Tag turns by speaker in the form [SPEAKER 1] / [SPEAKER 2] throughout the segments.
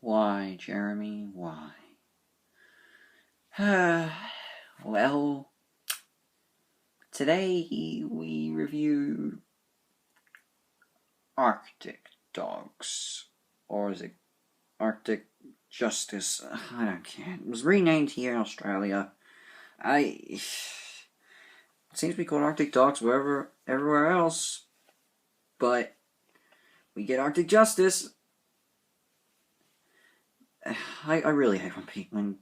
[SPEAKER 1] Why, Jeremy, why? Well, today we review Arctic Dogs. Or is it Arctic Justice? I don't care. It was renamed here in Australia. It seems to be called Arctic Dogs everywhere else. But we get Arctic Justice. I really hate when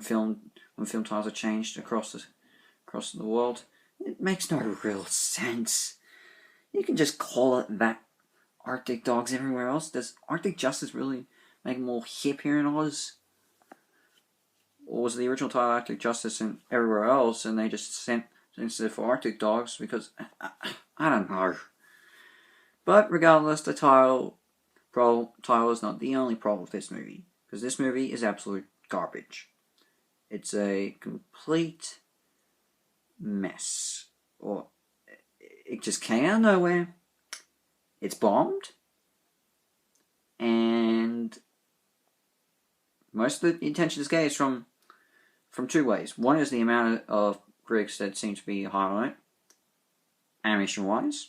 [SPEAKER 1] film titles are changed across the world. It makes no real sense. You can just call it that. Arctic Dogs everywhere else. Does Arctic Justice really make it more hip here in Oz? Or was the original title Arctic Justice and everywhere else, and they just sent it for Arctic Dogs because I don't know. But regardless, the title is not the only problem with this movie, because this movie is absolute garbage. It's a complete mess. Or it just came out of nowhere. It's bombed. And most of the attention is gained from two ways. One is the amount of critics that seem to be hard on it, animation-wise.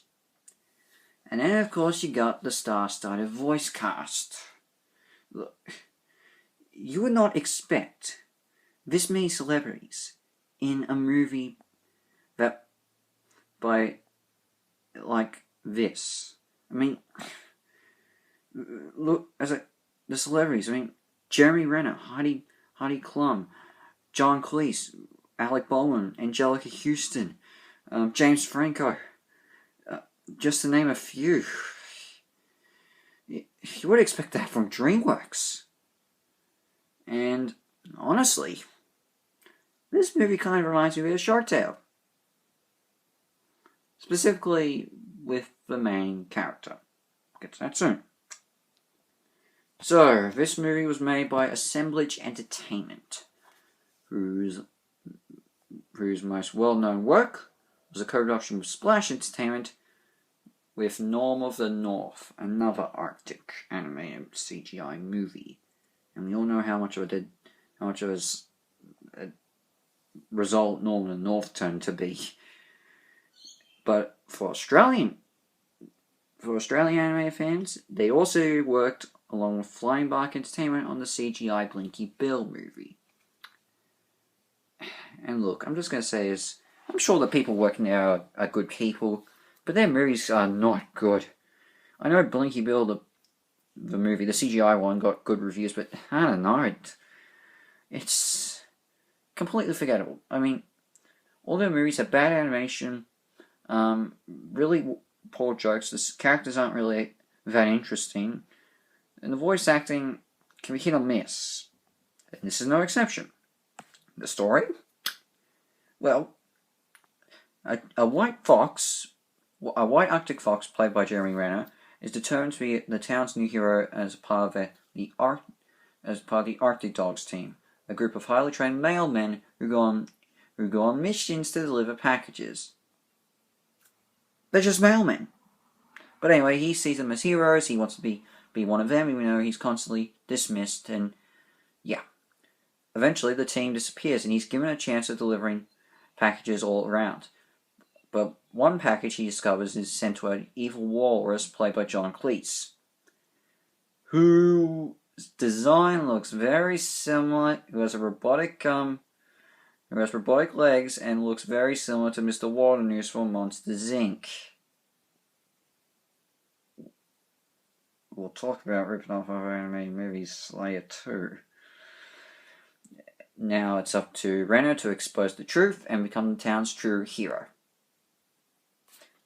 [SPEAKER 1] And then, of course, you got the star-studded voice cast. Look, you would not expect this many celebrities in a movie that like this. I mean, look, the celebrities. I mean, Jeremy Renner, Heidi Klum, John Cleese, Alec Baldwin, Angelica Houston, James Franco, just to name a few. You would expect that from DreamWorks. And honestly, this movie kind of reminds me of Shark Tale. Specifically with the main character. I'll get to that soon. So, this movie was made by Assemblage Entertainment, whose most well-known work was a co-production with Splash Entertainment with Norm of the North, another Arctic animated CGI movie. And we all know how much of a result Norm of the North turned to be. But for Australian animated fans, they also worked along with Flying Bark Entertainment on the CGI Blinky Bill movie. And look, I'm just going to say this, I'm sure the people working there are good people, but their movies are not good. I know Blinky Bill, the movie, the CGI one, got good reviews, but I don't know, it's completely forgettable. I mean, all their movies have bad animation, really poor jokes, the characters aren't really that interesting, and the voice acting can be hit or miss. And this is no exception. The story? Well, a white Arctic fox played by Jeremy Renner is determined to be the town's new hero as part of the Arctic Dogs team, a group of highly trained mailmen who go on missions to deliver packages. They're just mailmen. But anyway, he sees them as heroes, he wants to be one of them, even though he's constantly dismissed, and yeah. Eventually, the team disappears, and he's given a chance of delivering packages all around. But one package he discovers is sent to an evil walrus played by John Cleese, whose design looks very similar, who has robotic legs and looks very similar to Mr. Waternoose from Monsters, Inc. We'll talk about ripping off other animated movies later too. Now it's up to Renner to expose the truth and become the town's true hero.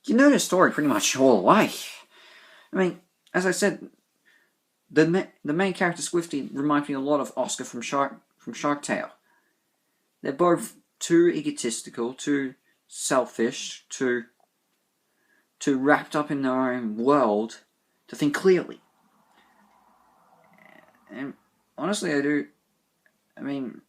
[SPEAKER 1] You know the story pretty much all the way. I mean, as I said, the main character Swifty reminds me a lot of Oscar from Shark Tale. They're both too egotistical, too selfish, too wrapped up in their own world to think clearly. And honestly, I mean,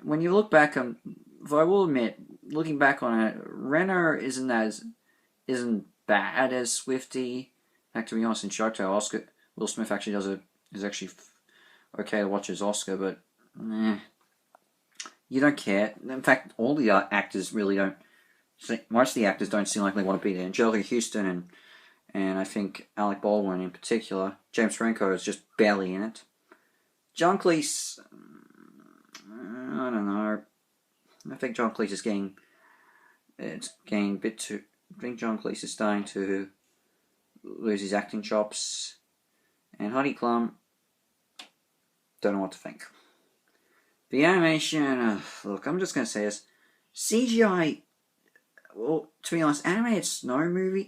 [SPEAKER 1] when you look back on, though I will admit, looking back on it, Renner isn't bad as Swifty. In fact, to be honest, in Shark Tale, Will Smith actually is actually okay to watch as Oscar, but you don't care. In fact, all the actors really don't. Most of the actors don't seem like they want to be there. Anjelica Huston and I think Alec Baldwin in particular. James Franco is just barely in it. John Cleese, I don't know. I think John Cleese is getting a bit too. I think John Cleese is starting to lose his acting chops. And Heidi Klum, don't know what to think. The animation, look, I'm just going to say this. CGI, well, to be honest, animated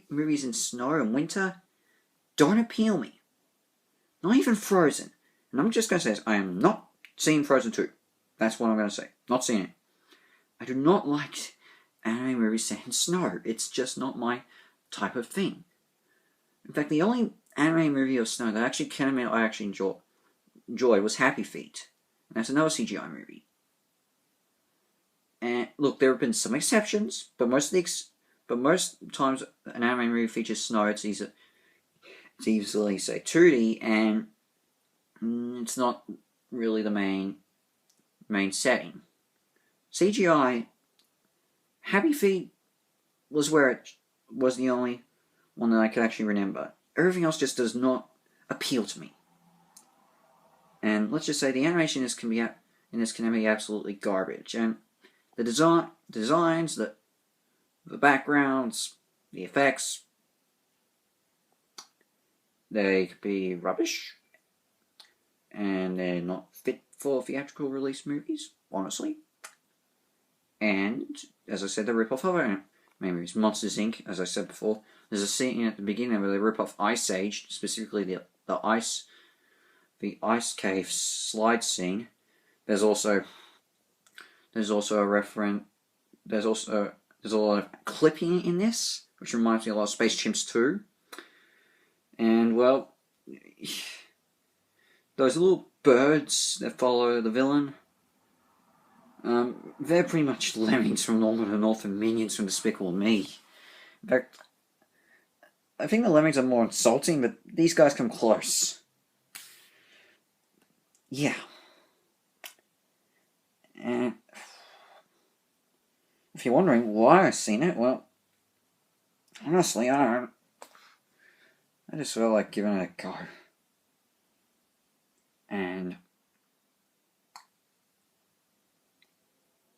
[SPEAKER 1] movies in snow and winter don't appeal me. Not even Frozen. And I'm just going to say this, I am not seeing Frozen 2. That's what I'm going to say. Not seeing it. I do not like anime movies set in snow. It's just not my type of thing. In fact, the only anime movie of snow that I actually enjoyed was Happy Feet. And that's another CGI movie. And look, there have been some exceptions, but most times an anime movie features snow. It's easily say 2D, and it's not really the main setting. CGI, Happy Feet was where it was the only one that I could actually remember. Everything else just does not appeal to me. And let's just say the animation in this can be absolutely garbage. And the designs, the backgrounds, the effects, they could be rubbish. And they're not fit for theatrical release movies, honestly. And, as I said, the rip-off of anime movies. Monsters, Inc., as I said before. There's a scene at the beginning where they rip off Ice Age, specifically the ice cave slide scene. There's also a reference. There's a lot of clipping in this, which reminds me a lot of Space Chimps 2. And well, those little birds that follow the villain, they're pretty much lemmings from Norman and North and minions from Despicable Me. In fact, I think the lemmings are more insulting, but these guys come close. Yeah. And if you're wondering why I've seen it, well, honestly, I don't know. I just felt like giving it a go. And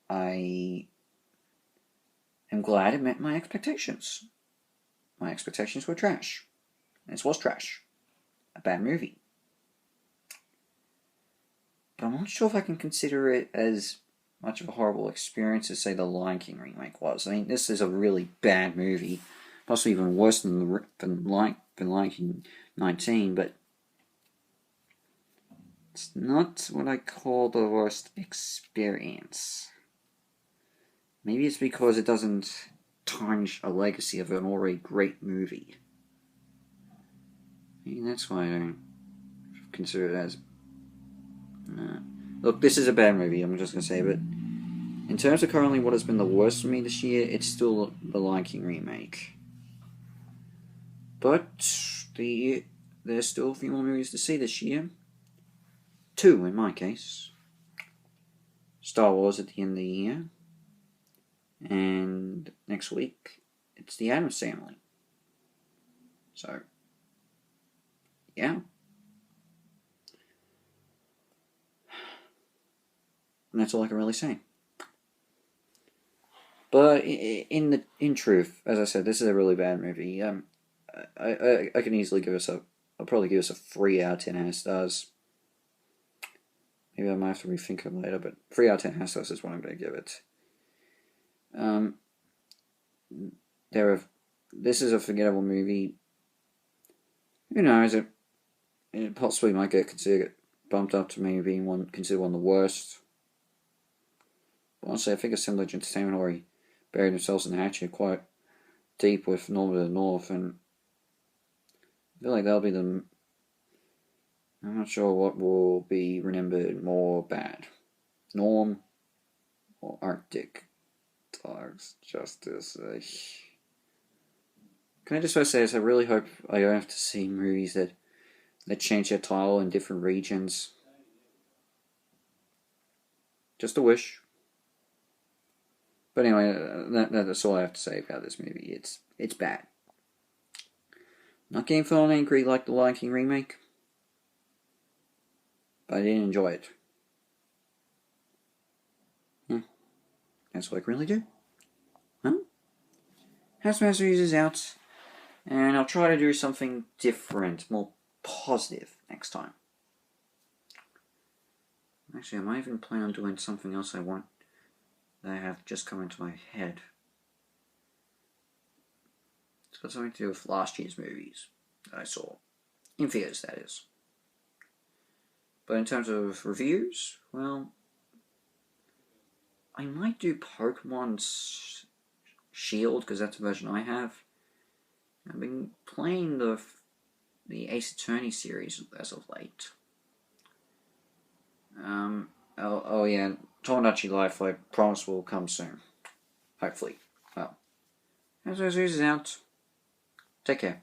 [SPEAKER 1] I am glad it met my expectations. My expectations were trash. This was trash. A bad movie. But I'm not sure if I can consider it as much of a horrible experience as, say, the Lion King remake was. I mean, this is a really bad movie. Possibly even worse than Lion King 19, but it's not what I call the worst experience. Maybe it's because it doesn't tarnish a legacy of an already great movie. Maybe that's why I don't consider it as... Look, this is a bad movie, I'm just going to say, but in terms of currently what has been the worst for me this year, it's still the Lion King remake. But there's still a few more movies to see this year. 2 in my case. Star Wars at the end of the year. And next week, it's the Addams Family. So, yeah. And that's all I can really say. But in truth, as I said, this is a really bad movie. I can easily give us I'll probably give us a 3 out of 10 half-stars. Maybe I might have to rethink it later, but 3 out of 10 half-stars is what I'm going to give it. This is a forgettable movie. Who knows? It possibly might get bumped up to maybe being considered one of the worst. But honestly, I think Assemblage Entertainment already buried themselves in the hatchet quite deep with Norm of the North, and I feel like that'll be I'm not sure what will be remembered more bad. Norm or Arctic Dogs Justice. Can I just first say this? I really hope I don't have to see movies that change their title in different regions. Just a wish. But anyway, that's all I have to say about this movie. It's bad. Not getting full on angry like the Lion King remake, but I didn't enjoy it. Yeah, that's what I can really do. Well, Housemaster is out, and I'll try to do something different, more positive next time. Actually, I might even plan on doing something else that I have just come into my head. It's got something to do with last year's movies that I saw. In theaters, that is. But in terms of reviews, well, I might do Pokemon Shield, because that's the version I have. I've been playing the Ace Attorney series as of late. Oh yeah, Tomodachi Life, I promise will come soon. Hopefully. Well, as is out. Take care.